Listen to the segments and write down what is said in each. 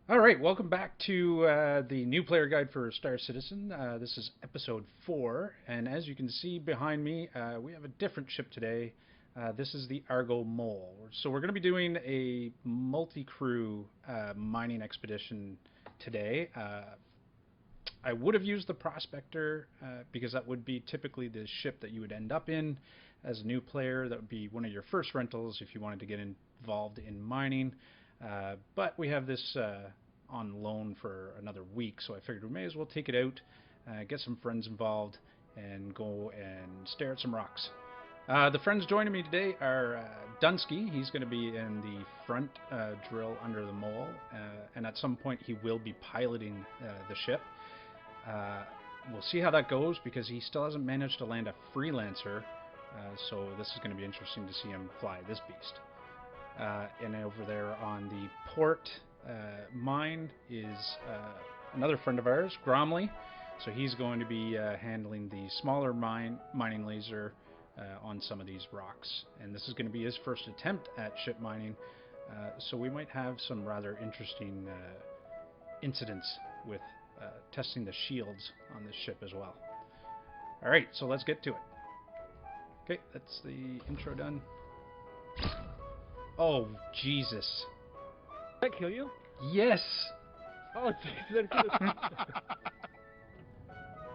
All right, welcome back to the new player guide for Star Citizen. This is episode 4, and as you can see behind me, we have a different ship today. This is the Argo Mole. So we're going to be doing a multi-crew mining expedition today. I would have used the Prospector because that would be typically the ship that you would end up in as a new player. That would be one of your first rentals if you wanted to get involved in mining. But we have this on loan for another week, so I figured we may as well take it out, get some friends involved, and go and stare at some rocks. The friends joining me today are Dunsky. He's going to be in the front drill under the mole, and at some point he will be piloting the ship. We'll see how that goes because he still hasn't managed to land a freelancer, so this is going to be interesting to see him fly this beast. And over there on the port mine is another friend of ours, Gromley. So he's going to be handling the smaller mining laser on some of these rocks. And this is going to be his first attempt at ship mining. So we might have some rather interesting incidents with testing the shields on this ship as well. Alright, so let's get to it. Okay, that's the intro done. Oh, Jesus. Did I kill you? Yes! Oh, Jesus.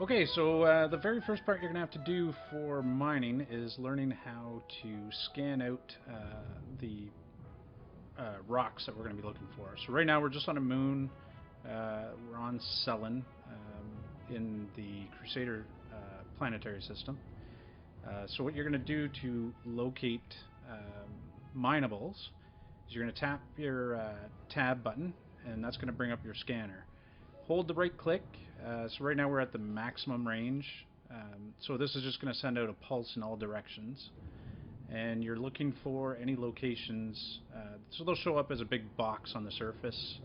Okay, so the very first part you're going to have to do for mining is learning how to scan out the rocks that we're going to be looking for. So right now we're just on a moon. We're on Cellin in the Crusader planetary system. So what you're going to do to locate minables is you're going to tap your tab button, and that's going to bring up your scanner. Hold the right click. So right now we're at the maximum range. So this is just going to send out a pulse in all directions. And you're looking for any locations. So they'll show up as a big box on the surface,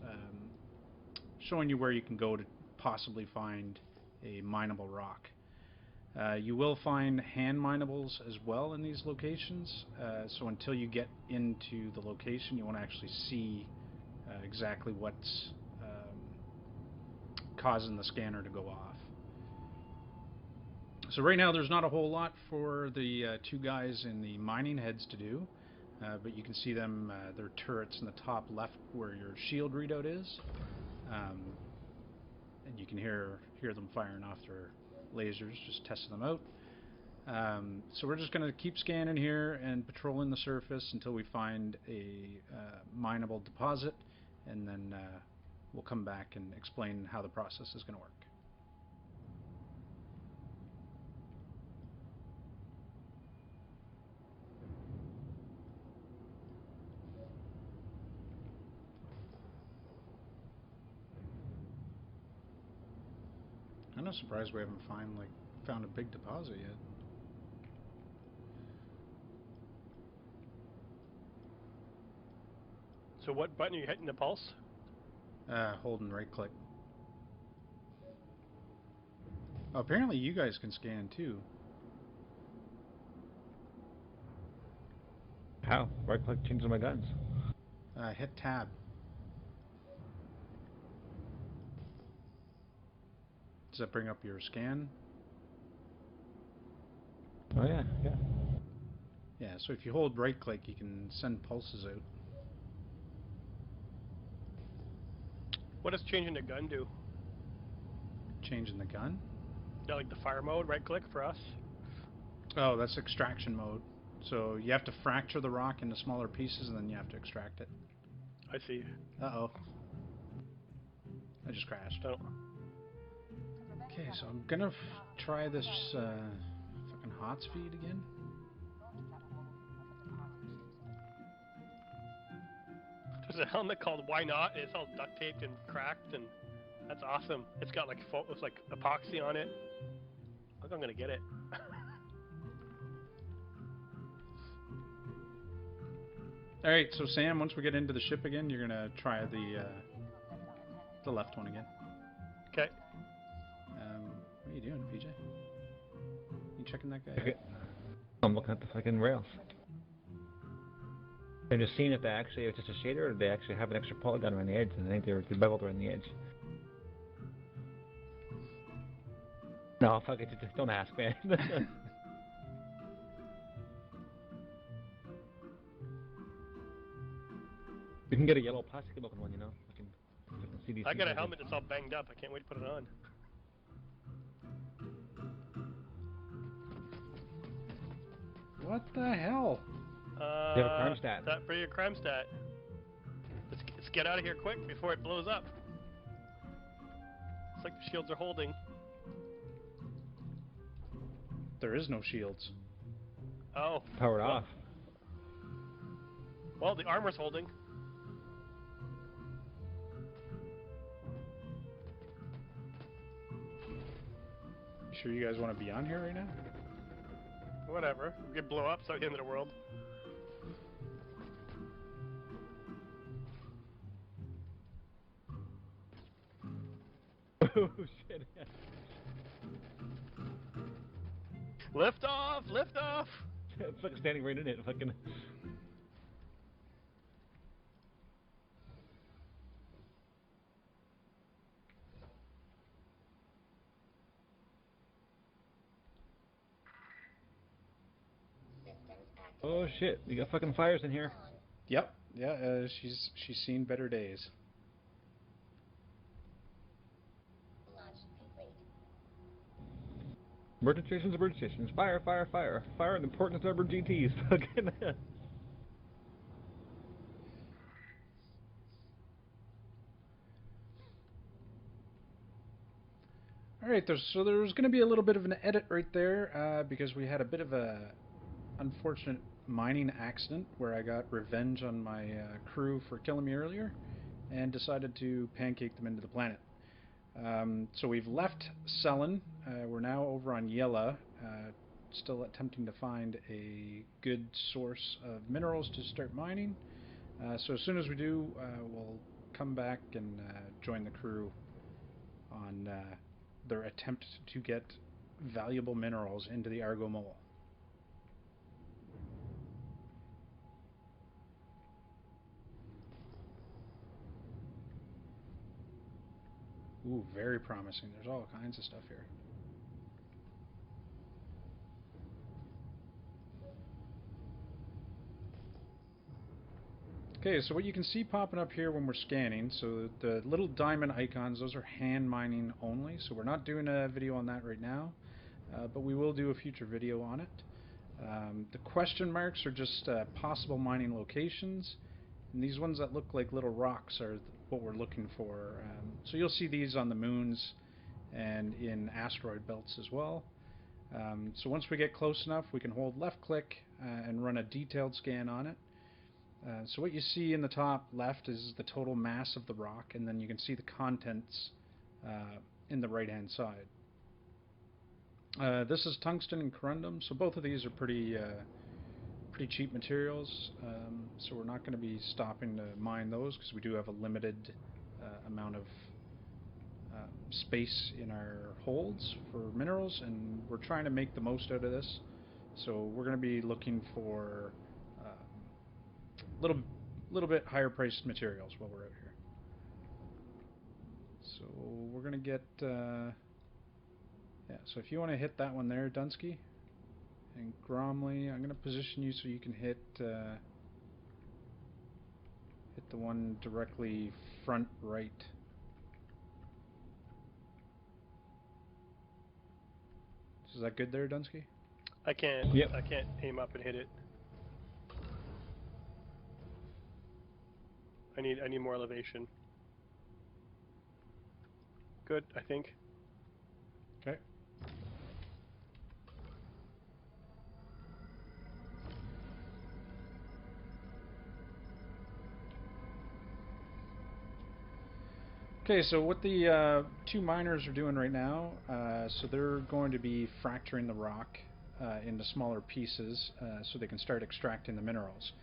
showing you where you can go to possibly find a mineable rock. You will find hand minables as well in these locations, so until you get into the location you want to actually see exactly what's causing the scanner to go off. So right now there's not a whole lot for the two guys in the mining heads to do, but you can see them, their turrets in the top left where your shield readout is, and you can hear them firing off their lasers, just testing them out. So we're just going to keep scanning here and patrolling the surface until we find a mineable deposit, and then we'll come back and explain how the process is going to work. I'm not surprised we haven't found a big deposit yet. So what button are you hitting the pulse? Holding right click. Oh, apparently you guys can scan too. How? Right click changes my guns. Hit tab. Does that bring up your scan? Oh yeah, yeah. Yeah, so if you hold right click you can send pulses out. What does changing the gun do? Changing the gun? Yeah, like the fire mode, right click for us? Oh, that's extraction mode. So you have to fracture the rock into smaller pieces and then you have to extract it. I see. Uh-oh. I just crashed. Oh. Okay, so I'm gonna try this fucking hot speed again. There's a helmet called Why Not, and it's all duct taped and cracked, and that's awesome. It's got like it's like epoxy on it. I think I'm gonna get it. Alright, so Sam, once we get into the ship again, you're gonna try the left one again. Okay. What are you doing, PJ? You checking that guy Okay. I'm looking at the fucking rails. I'm just seeing if they actually, if it's just a shader or they actually have an extra polygon around the edge, and I think they're beveled around the edge. No, fuck it, just don't ask, man. We can get a yellow plastic looking one, you know? I can see these I things got a working. helmet that's all banged up. I can't wait to put it on. What the hell? You have a crime stat. That for your crime stat. Let's get out of here quick before it blows up. It's like the shields are holding. There is no shields. Oh. Powered well, off. Well, the armor's holding. You sure you guys want to be on here right now? Whatever. We could blow up, so the end of the world. Oh shit. Lift off! Lift off! It's like standing right in it, fucking. Oh shit, we got fucking fires in here. Yep. Yeah. She's seen better days. Emergency stations, emergency stations. Fire, fire, fire. Fire, the importance of our GTs. Fucking. All right. So there's going to be a little bit of an edit right there because we had a bit of a unfortunate mining accident where I got revenge on my crew for killing me earlier and decided to pancake them into the planet. So we've left Sullen. We're now over on Yella, still attempting to find a good source of minerals to start mining. So as soon as we do, we'll come back and join the crew on their attempt to get valuable minerals into the Argo Mole. Ooh, very promising. There's all kinds of stuff here. Okay, so what you can see popping up here when we're scanning, so the little diamond icons, those are hand mining only, so we're not doing a video on that right now, but we will do a future video on it. The question marks are just possible mining locations, and these ones that look like little rocks are what we're looking for. So you'll see these on the moons and in asteroid belts as well. So once we get close enough, we can hold left click and run a detailed scan on it. So what you see in the top left is the total mass of the rock, and then you can see the contents in the right hand side. This is tungsten and corundum, so both of these are pretty cheap materials, so we're not going to be stopping to mine those because we do have a limited amount of space in our holds for minerals, and we're trying to make the most out of this. So we're going to be looking for little bit higher priced materials while we're out here. So we're going to get yeah, so if you want to hit that one there, Dunsky, and Gromley, I'm going to position you so you can hit the one directly front right. Is that good there, Dunsky? I can't. Yep. I can't aim up and hit it. I need more elevation. Good, I think. Okay. Okay, so what the two miners are doing right now, so they're going to be fracturing the rock into smaller pieces so they can start extracting the minerals.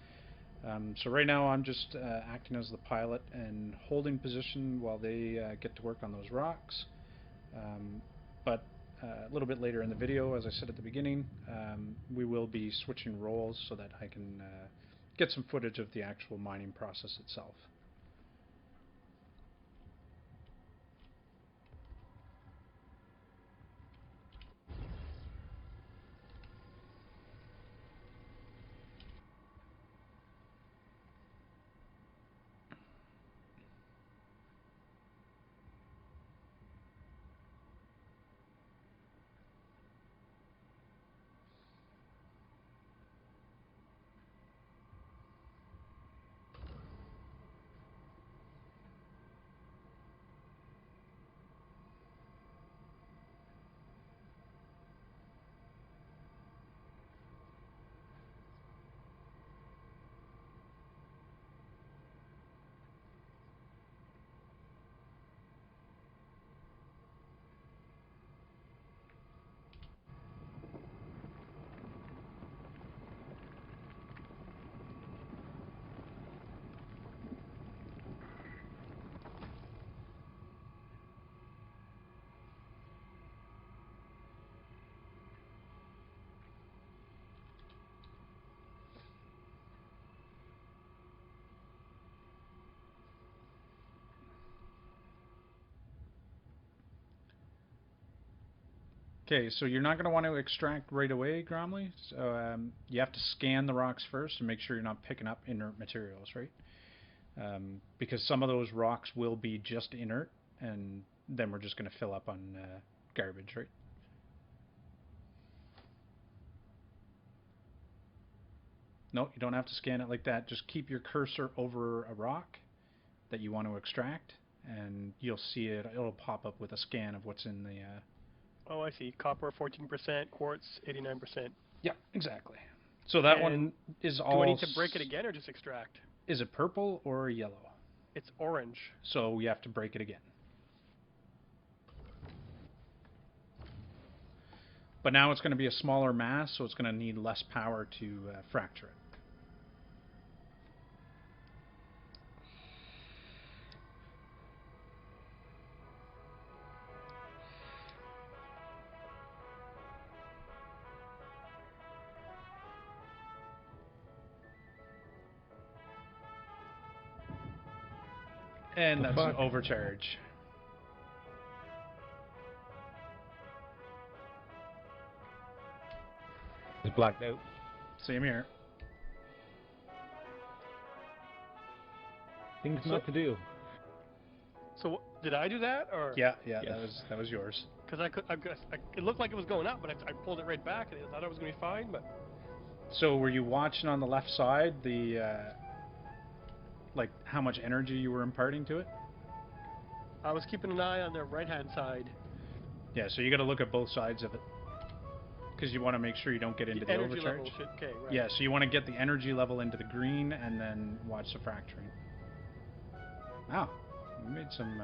So right now I'm just acting as the pilot and holding position while they get to work on those rocks. But a little bit later in the video, as I said at the beginning, we will be switching roles so that I can get some footage of the actual mining process itself. Okay, so you're not going to want to extract right away, Gromley. So you have to scan the rocks first and make sure you're not picking up inert materials, right? Because some of those rocks will be just inert, and then we're just going to fill up on garbage, right? No, you don't have to scan it like that. Just keep your cursor over a rock that you want to extract, and you'll see it. It'll pop up with a scan of what's in the... Oh, I see. Copper 14%, quartz 89%. Yeah, exactly. So that one is all... Do I need to break it again or just extract? Is it purple or yellow? It's orange. So we have to break it again. But now it's going to be a smaller mass, so it's going to need less power to fracture it. And that's an overcharge. It's blacked out. Same here. Things not to do. So did I do that or? Yeah, Yes. that was yours. Because it looked like it was going up, but I pulled it right back, and I thought I was going to be fine. But So were you watching on the left side the like how much energy you were imparting to it? I was keeping an eye on the right-hand side. Yeah, so you got to look at both sides of it because you want to make sure you don't get into the energy overcharge. level should, okay, right. Yeah, so you want to get the energy level into the green and then watch the fracturing. Wow, you made some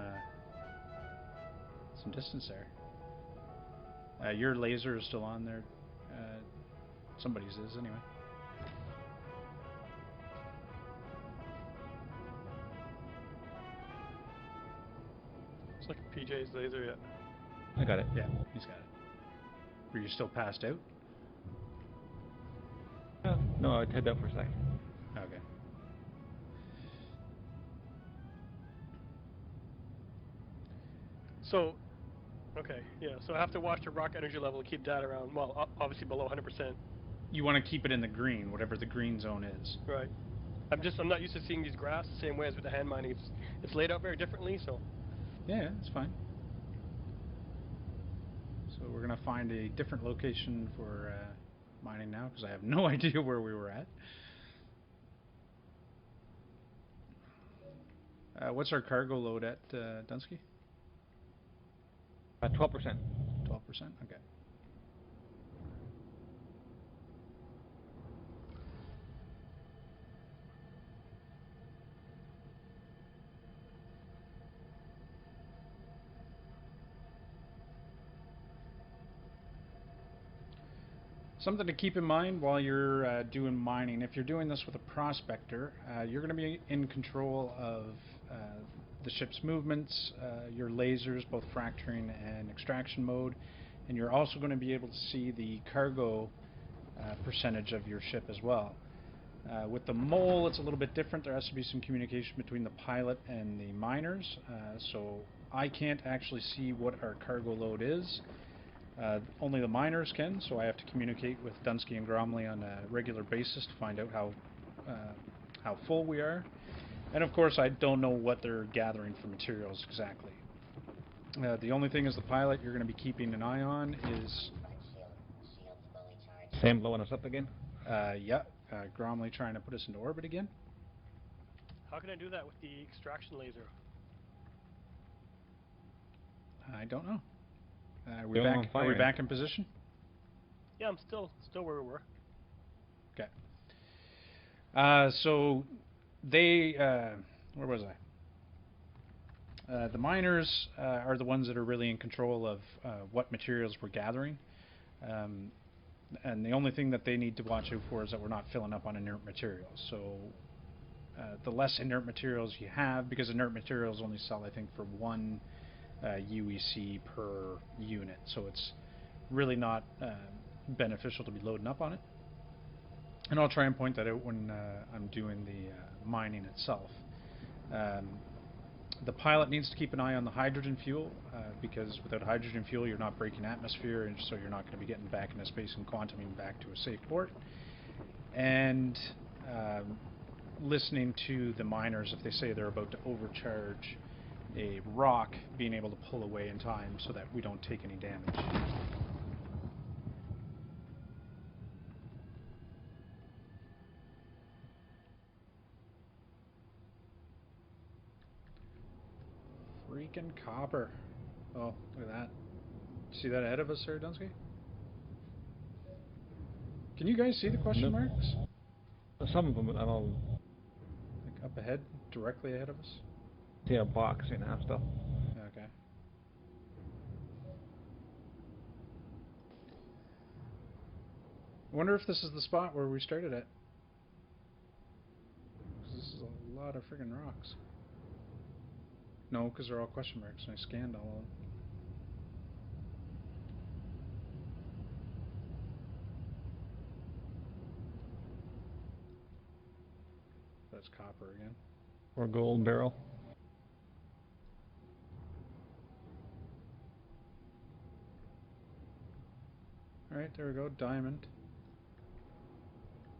distance there. Your laser is still on there. Somebody's is anyway. It's like PJ's laser, yeah. I got it. Yeah, he's got it. Were you still passed out? No, I'd head out for a second. Okay. So, okay, yeah. So I have to watch the rock energy level to keep that around. Well, obviously below 100%. You want to keep it in the green, whatever the green zone is. Right. I'm not used to seeing these graphs the same way as with the hand mining. It's laid out very differently, so. Yeah, it's fine. So we're gonna find a different location for mining now because I have no idea where we were at. What's our cargo load at, Dunsky? 12%. 12%? Okay. Something to keep in mind while you're doing mining, if you're doing this with a prospector, you're going to be in control of the ship's movements, your lasers, both fracturing and extraction mode, and you're also going to be able to see the cargo percentage of your ship as well. With the mole, it's a little bit different. There has to be some communication between the pilot and the miners. So I can't actually see what our cargo load is. Only the miners can, so I have to communicate with Dunsky and Gromley on a regular basis to find out how full we are. And of course, I don't know what they're gathering for materials exactly. The only thing as the pilot you're going to be keeping an eye on is... Sam blowing us up again? Yeah, Gromley trying to put us into orbit again. How can I do that with the extraction laser? I don't know. Are we back in position? Yeah, I'm still where we were. Okay. So they, where was I? The miners are the ones that are really in control of what materials we're gathering. And the only thing that they need to watch out for is that we're not filling up on inert materials. So the less inert materials you have, because inert materials only sell, I think, for 1 UEC per unit. So it's really not beneficial to be loading up on it. And I'll try and point that out when I'm doing the mining itself. The pilot needs to keep an eye on the hydrogen fuel, because without hydrogen fuel you're not breaking atmosphere, and so you're not going to be getting back into space and quantuming back to a safe port. And listening to the miners if they say they're about to overcharge a rock, being able to pull away in time so that we don't take any damage. Freaking copper. Oh, look at that. See that ahead of us there, Dunsky? Can you guys see the question marks? Some of them, I don't... Like up ahead, directly ahead of us? See a box and half stuff. Okay. I wonder if this is the spot where we started at. 'Cause this is a lot of friggin' rocks. No, because they're all question marks, and I scanned all of them. That's copper again. Or gold barrel. Alright, there we go, diamond.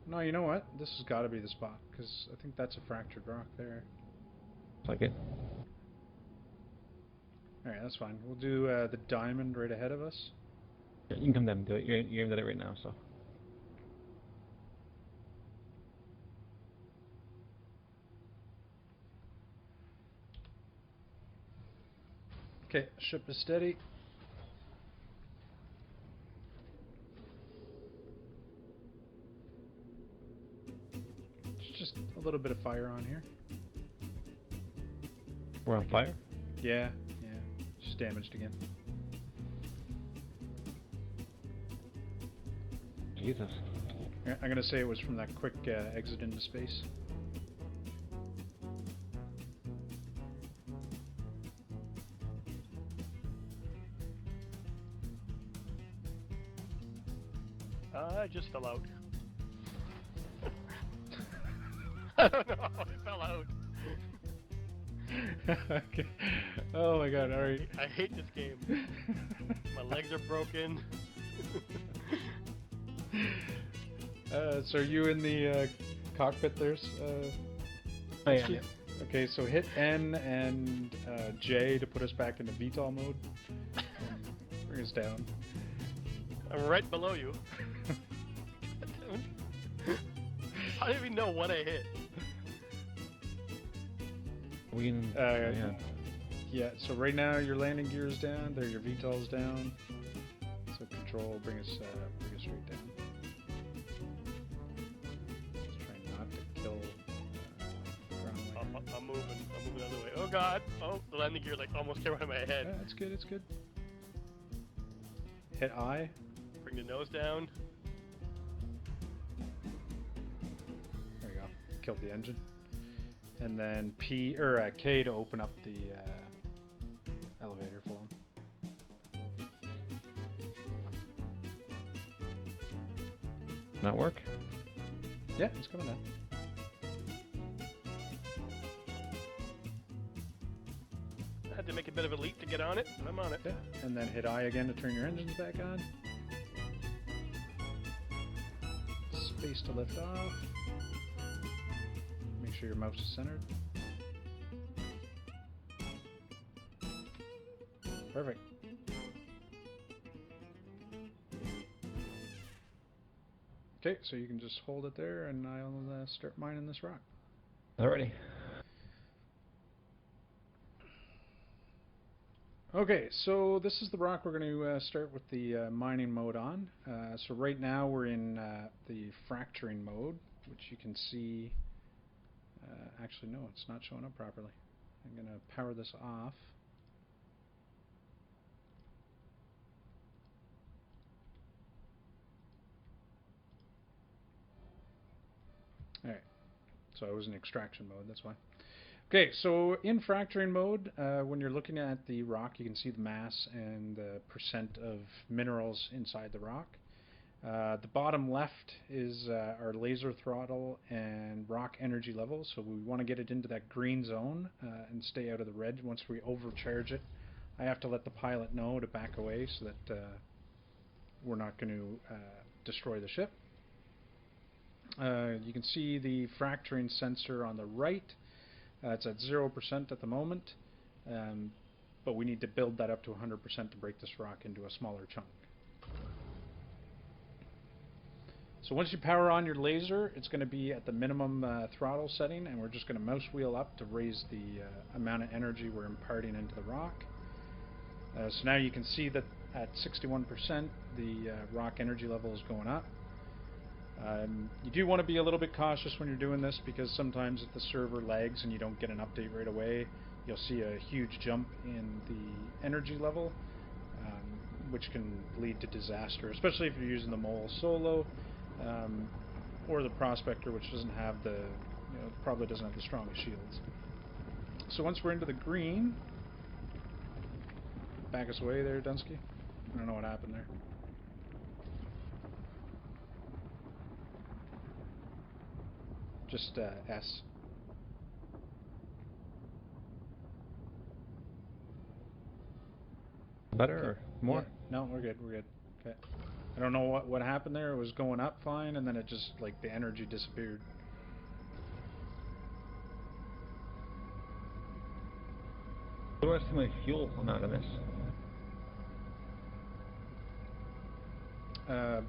No, you know what? This has got to be the spot, because I think that's a fractured rock there. Looks like it. Alright, that's fine. We'll do the diamond right ahead of us. Yeah, you can come down and do it. You're aimed at it right now, so. Okay, ship is steady. It's just a little bit of fire on here. We're on fire? Yeah, just damaged again. Jesus. Yeah, I'm gonna say it was from that quick exit into space. I just fell out. I don't know how I fell out. Okay. Oh my god, alright. I hate this game. My legs are broken. So are you in the cockpit there? Oh yeah. Okay, so hit N and J to put us back into VTOL mode. Bring us down. I'm right below you. I don't even know what I hit. We can, yeah. Yeah, so right now your landing gear is down, there your VTOL's down. So control, bring us straight down. Just trying not to kill I'm moving the other way. Oh god! Oh, the landing gear like almost came out of my head. Yeah, it's good, it's good. Hit I. Bring the nose down. There you go. Killed the engine. And then P or K to open up the elevator for him. not work? Yeah, it's coming down. I had to make a bit of a leap to get on it, but I'm on it. Yeah, and then hit I again to turn your engines back on. Space to lift off. Make sure your mouse is centered. Perfect. Okay, so you can just hold it there, and I'll start mining this rock. Alrighty. Okay, so this is the rock we're going to start with the mining mode on. So right now we're in the fracturing mode, which you can see. Actually, no, it's not showing up properly. I'm going to power this off. Alright, so I was in extraction mode, that's why. Okay, so in fracturing mode, when you're looking at the rock, you can see the mass and the percent of minerals inside the rock. The bottom left is our laser throttle and rock energy level, so we want to get it into that green zone and stay out of the red. Once we overcharge it, I have to let the pilot know to back away so that we're not going to destroy the ship. You can see the fracturing sensor on the right. It's at 0% at the moment, but we need to build that up to 100% to break this rock into a smaller chunk. So once you power on your laser, it's going to be at the minimum throttle setting, and we're just going to mouse wheel up to raise the amount of energy we're imparting into the rock. So now you can see that at 61% the rock energy level is going up. You do want to be a little bit cautious when you're doing this, because sometimes if the server lags and you don't get an update right away, you'll see a huge jump in the energy level, which can lead to disaster, especially if you're using the Mole solo, or the Prospector, which doesn't have the, probably doesn't have the strongest shields. So once we're into the green, back us away there, Dunsky. I don't know what happened there. Just S. Better Okay. or more? Yeah. No, we're good. We're good. Okay. I don't know what happened there. It was going up fine, and then it just, like, the energy disappeared. What was my fuel amount on this?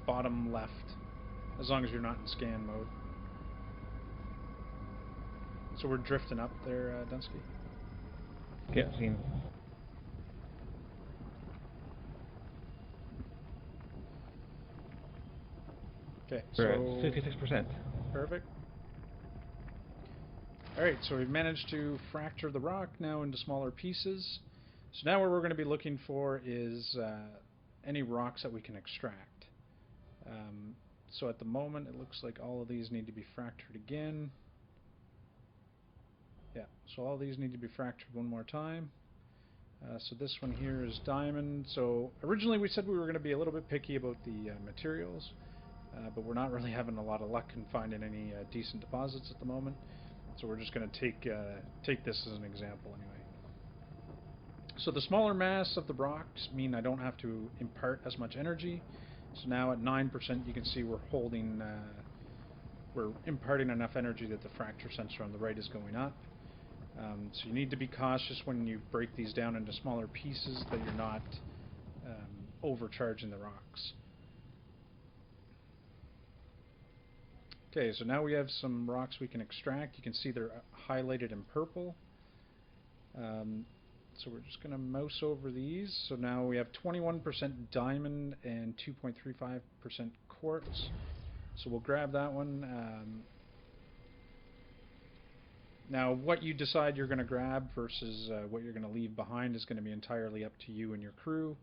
Bottom left, as long as you're not in scan mode. So we're drifting up there, Dunsky. Yeah, seen. Okay, We're so at 66%. perfect. Alright, so we've managed to fracture the rock now into smaller pieces. So now what we're going to be looking for is any rocks that we can extract. So at the moment it looks like all of these need to be fractured again. Yeah, so all these need to be fractured one more time. So this one here is diamond. So originally we said we were going to be a little bit picky about the materials, but we're not really having a lot of luck in finding any decent deposits at the moment. So we're just going to take this as an example anyway. So the smaller mass of the rocks mean I don't have to impart as much energy. So now at 9% you can see we're holding, we're imparting enough energy that the fracture sensor on the right is going up. So you need to be cautious when you break these down into smaller pieces that you're not overcharging the rocks. Okay, so now we have some rocks we can extract. You can see they're highlighted in purple. So we're just going to mouse over these. So now we have 21% diamond and 2.35% quartz. So we'll grab that one. Now what you decide you're going to grab versus what you're going to leave behind is going to be entirely up to you and your crew.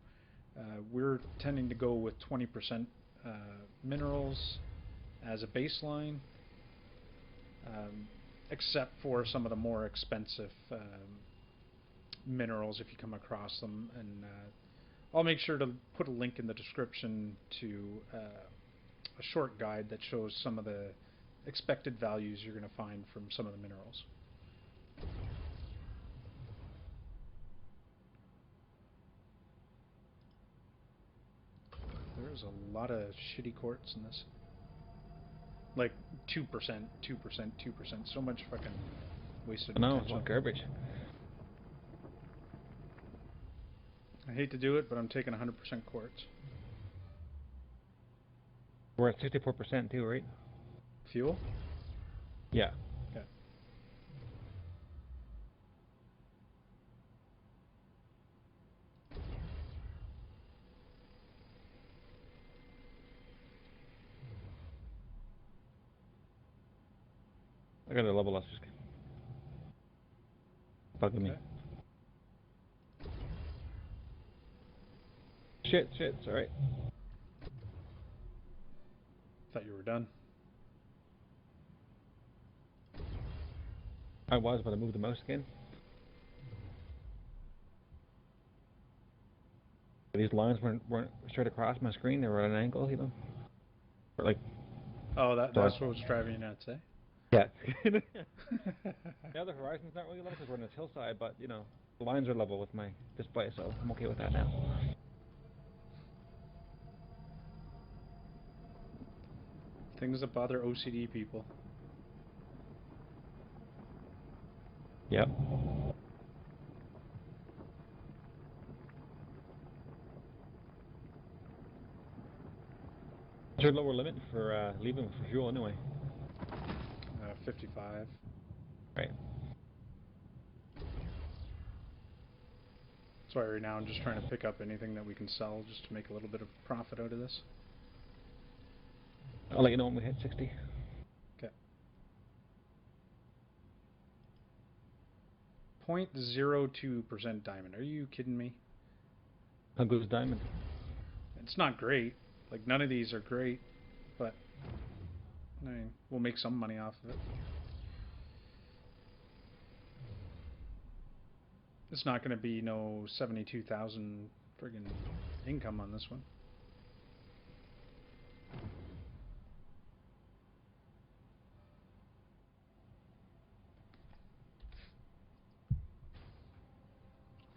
We're tending to go with 20% minerals as a baseline, except for some of the more expensive minerals if you come across them, and I'll make sure to put a link in the description to a short guide that shows some of the expected values you're going to find from some of the minerals. There's a lot of shitty quartz in this. Like 2%, 2%, 2%. So much fucking wasted No, it's potential. all garbage. I hate to do it, but I'm taking 100% quartz. We're at 64% too, right? Fuel? Yeah. Yeah. I got a level up. Just bugging me. Shit, it's alright. Thought you were done. I was, but I moved the mouse again. These lines weren't straight across my screen, they were at an angle, you know? Or like... Oh, that's what was driving you nuts, eh? Yeah. Yeah, the horizon's not really level because we're on this hillside, but, you know, the lines are level with my display, so I'm okay with that now. Things that bother OCD people. Yep. What's your lower limit for leaving for fuel anyway? 55. Right. That's why right now I'm just trying to pick up anything that we can sell just to make a little bit of profit out of this. I'll let you know when we hit 60. Okay. 0.02% diamond. Are you kidding me? How good is diamond? It's not great. Like, none of these are great, but I mean, we'll make some money off of it. It's not going to be no 72,000 friggin' income on this one.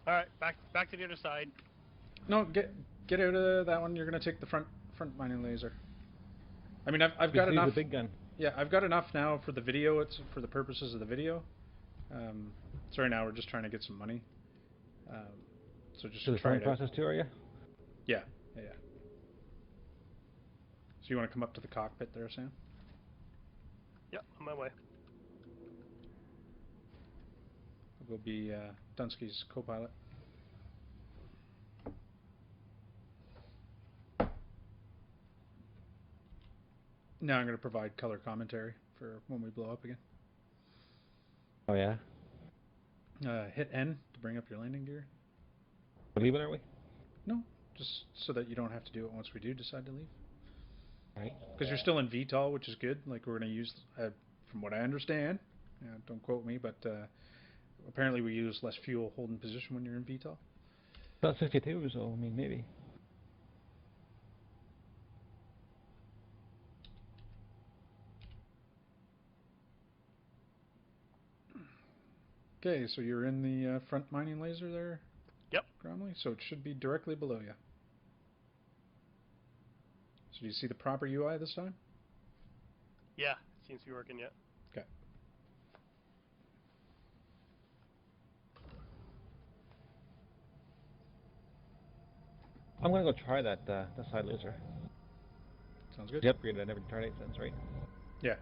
All right, back to the other side. No, get out of that one. You're going to take the front mining laser. I mean, I've got enough. The big gun. Yeah, I've got enough now for the video. It's for the purposes of the video. So right now we're just trying to get some money. So just So the try selling it out. process too, are you? Yeah. So you want to come up to the cockpit there, Sam? Yep, on my way. We'll go be Dunsky's co-pilot. Now I'm going to provide color commentary for when we blow up again. Oh yeah? Hit N to bring up your landing gear. We're leaving, are we? No, just so that you don't have to do it once we do decide to leave. Right. Because you're still in VTOL, which is good. Like, we're going to use, from what I understand, don't quote me, but apparently we use less fuel holding position when you're in VTOL. About 62, so I mean, maybe. Okay, so you're in the front mining laser there? Yep. Gromley? So it should be directly below you. So do you see the proper UI this time? Yeah, seems to be working yet. Okay. I'm gonna go try that side laser. Sounds good. The upgrade I never tried it since, right? Yeah.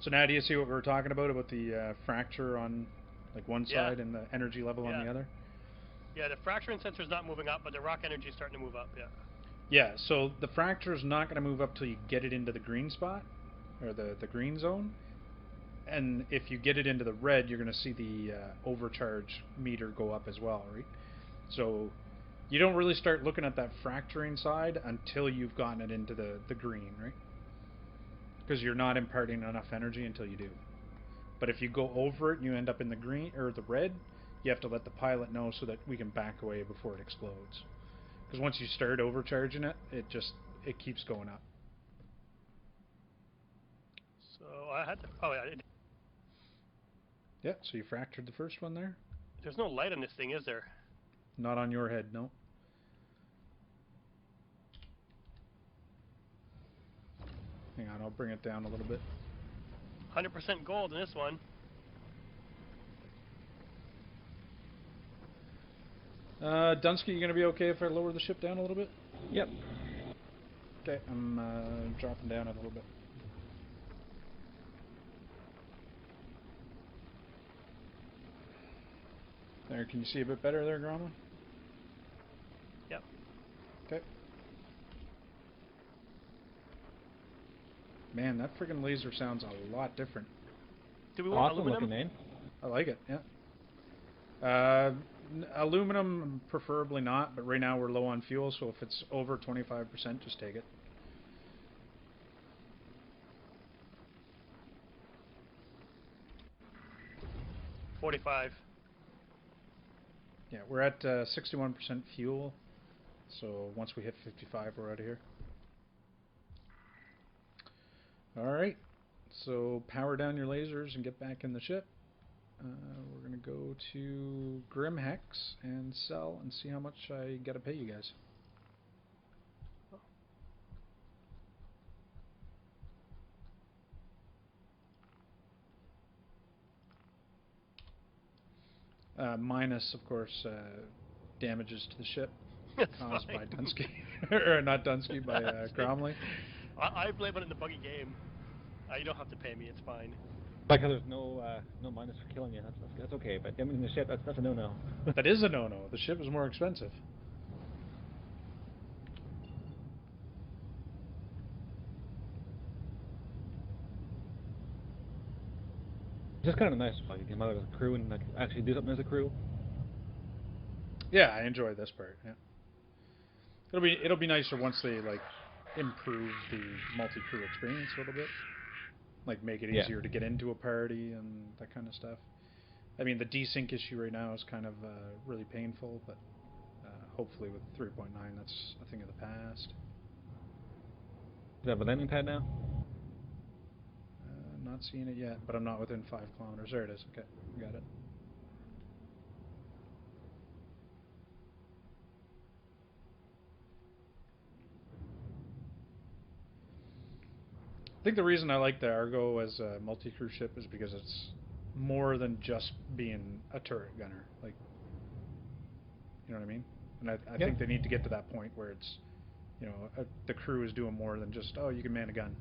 So now do you see what we were talking about the fracture on like one side and the energy level on the other? Yeah, the fracturing sensor is not moving up, but the rock energy is starting to move up, yeah. Yeah, so the fracture is not going to move up till you get it into the green spot, or the green zone. And if you get it into the red, you're going to see the overcharge meter go up as well, right? So you don't really start looking at that fracturing side until you've gotten it into the green, right? because you're not imparting enough energy until you do. But if you go over it and you end up in the green or the red, you have to let the pilot know so that we can back away before it explodes. Because once you start overcharging it, it keeps going up. So I had to. Oh yeah. Yeah, so you fractured the first one there. There's no light on this thing, is there? Not on your head, no. Hang on, I'll bring it down a little bit. 100% gold in this one. Dunsky, you gonna be okay if I lower the ship down a little bit? Yep. Okay, I'm dropping down a little bit. There, can you see a bit better there, Gromlin? Yep. Okay. Man, that friggin' laser sounds a lot different. Do we want Awesome aluminum? looking name. I like it, yeah. Aluminum, preferably not, but right now we're low on fuel, so if it's over 25%, just take it. $45. Yeah, we're at 61% fuel, so once we hit 55, we're out of here. Alright, so power down your lasers and get back in the ship. We're going to go to Grimhex and sell and see how much I got to pay you guys. Minus, of course, damages to the ship That's caused fine. by Dunsky. Or not Dunsky, by Gromley. I blame it in the buggy game. You don't have to pay me, it's fine. Like how there's no minus for killing you. That's okay, but damaging the ship, that's a no-no. That is a no-no. The ship is more expensive. It's just kind of nice, like you can come out as a crew and like actually do something as a crew. Yeah, I enjoy this part. Yeah, it'll be nicer once they like improve the multi-crew experience a little bit, like make it easier to get into a party and that kind of stuff. I mean, the desync issue right now is kind of really painful, but hopefully with 3.9, that's a thing of the past. Does that have a landing pad now? Not seeing it yet, but I'm not within 5 kilometers. There it is. Okay, got it. I think the reason I like the Argo as a multi-crew ship is because it's more than just being a turret gunner. Like, you know what I mean? And I think they need to get to that point where it's, you know, the crew is doing more than just, oh, you can man a gun.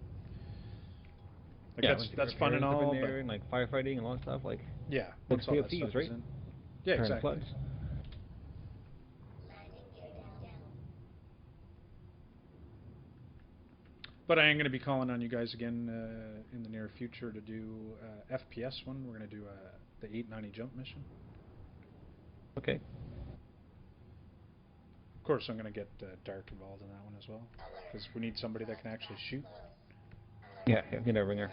Like that's fun and all, in there, but and like firefighting and all that stuff, like yeah, like once all that Thieves, stuff right? is in. Yeah, Turn exactly. plugs. But I am going to be calling on you guys again in the near future to do FPS one. We're going to do the 890 jump mission. Okay. Of course, I'm going to get Dark involved in that one as well, because we need somebody that can actually shoot. Yeah, get a ringer.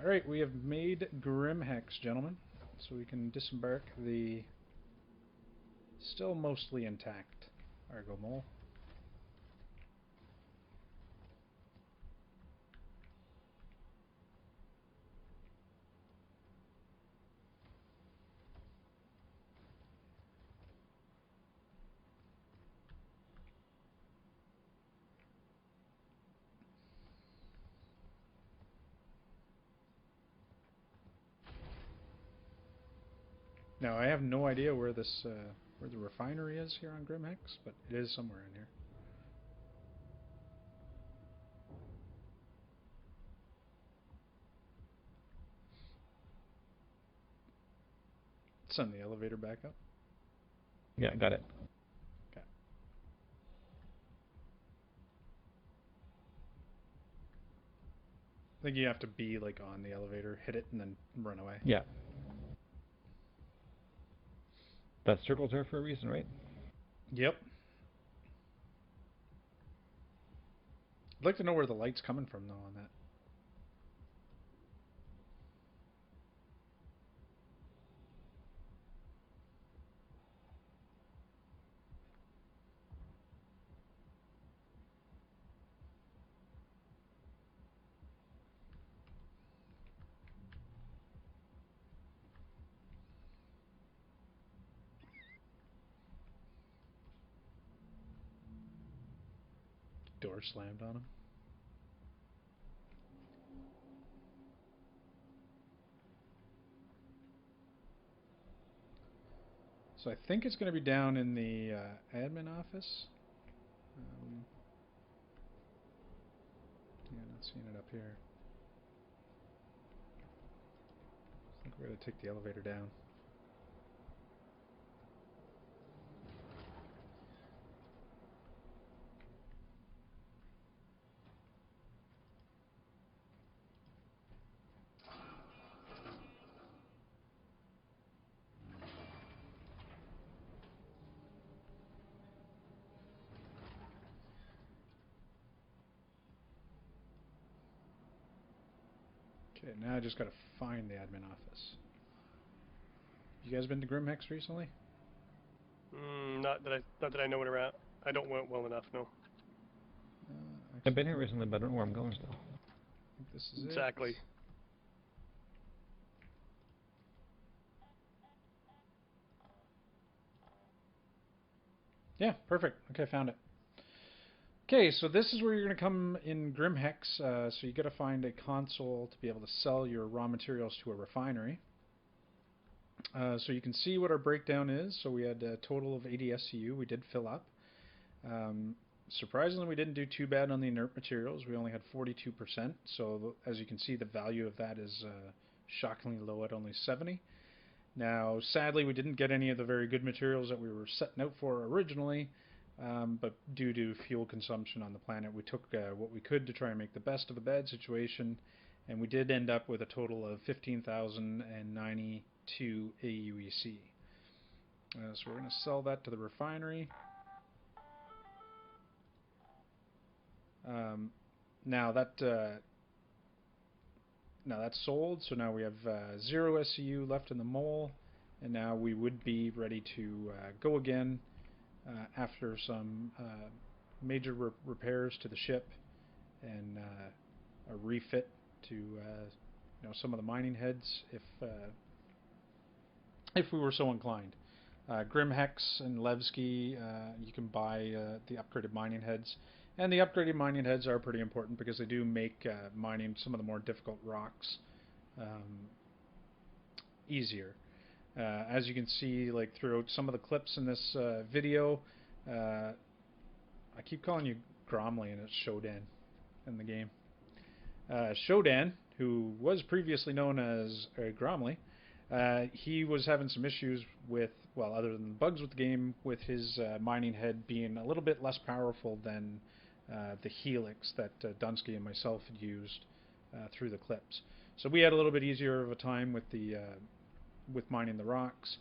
Alright, we have made Grimhex, gentlemen, so we can disembark the still mostly intact Argo Mole. Now, I have no idea where this where the refinery is here on Grimhex, but it is somewhere in here. Send the elevator back up. Yeah, got it. Okay. I think you have to be like on the elevator, hit it, and then run away. Yeah. That circle's there for a reason, right? Yep. I'd like to know where the light's coming from, though, on that. Door slammed on him. So I think it's going to be down in the admin office. Yeah, not seeing it up here. I think we're going to take the elevator down. Okay, now I just got to find the admin office. You guys been to Grimhex recently? Not that I know where they're at. I don't know it well enough, no. I've been here recently, but I don't know where I'm going still. I think this is Exactly. it. Yeah, perfect. Okay, found it. Okay, so this is where you're going to come in Grimhex. So you got to find a console to be able to sell your raw materials to a refinery. So you can see what our breakdown is. So we had a total of 80 SCU. We did fill up. Surprisingly, we didn't do too bad on the inert materials. We only had 42%. So as you can see, the value of that is shockingly low at only 70. Now, sadly, we didn't get any of the very good materials that we were setting out for originally. But due to fuel consumption on the planet, we took what we could to try and make the best of a bad situation, and we did end up with a total of 15,092 AUEC. So we're going to sell that to the refinery. Now that's sold, so now we have 0 SCU left in the mole, and now we would be ready to go again. After some major repairs to the ship and a refit to some of the mining heads, if we were so inclined. Grimhex and Levski, you can buy the upgraded mining heads, and the upgraded mining heads are pretty important because they do make mining some of the more difficult rocks easier. As you can see, like throughout some of the clips in this video, I keep calling you Gromley and it's Shodan in the game. Shodan, who was previously known as Gromley, he was having some issues with, well, other than the bugs with the game, with his mining head being a little bit less powerful than the Helix that Dunsky and myself had used through the clips. So we had a little bit easier of a time with the with mining the rocks,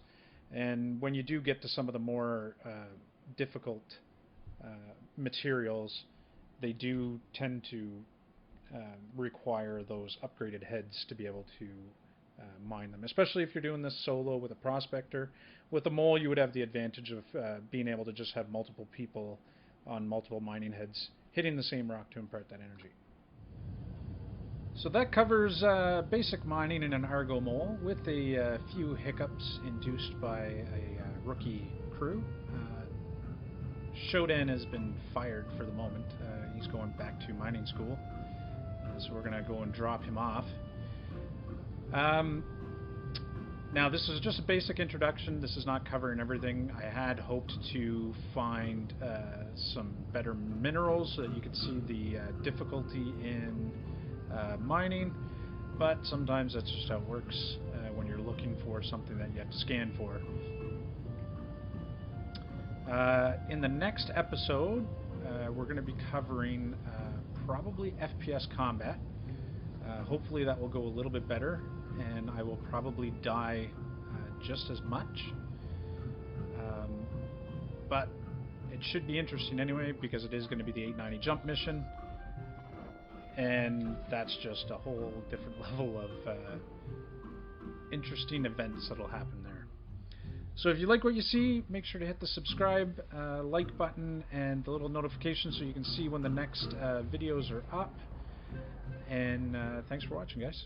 and when you do get to some of the more difficult materials, they do tend to require those upgraded heads to be able to mine them, especially if you're doing this solo with a Prospector. With the mole, you would have the advantage of being able to just have multiple people on multiple mining heads hitting the same rock to impart that energy. So that covers basic mining in an Argo mole, with a few hiccups induced by a rookie crew. Shodan has been fired for the moment. He's going back to mining school, so we're going to go and drop him off. Now, this is just a basic introduction. This is not covering everything. I had hoped to find some better minerals so that you could see the difficulty in mining, but sometimes that's just how it works when you're looking for something that you have to scan for. In the next episode, we're going to be covering probably FPS combat. Hopefully that will go a little bit better, and I will probably die just as much. But it should be interesting anyway, because it is going to be the 890 jump mission. and that's just a whole different level of interesting events that'll happen there. So if you like what you see, make sure to hit the subscribe, like button, and the little notification so you can see when the next videos are up. And thanks for watching, guys.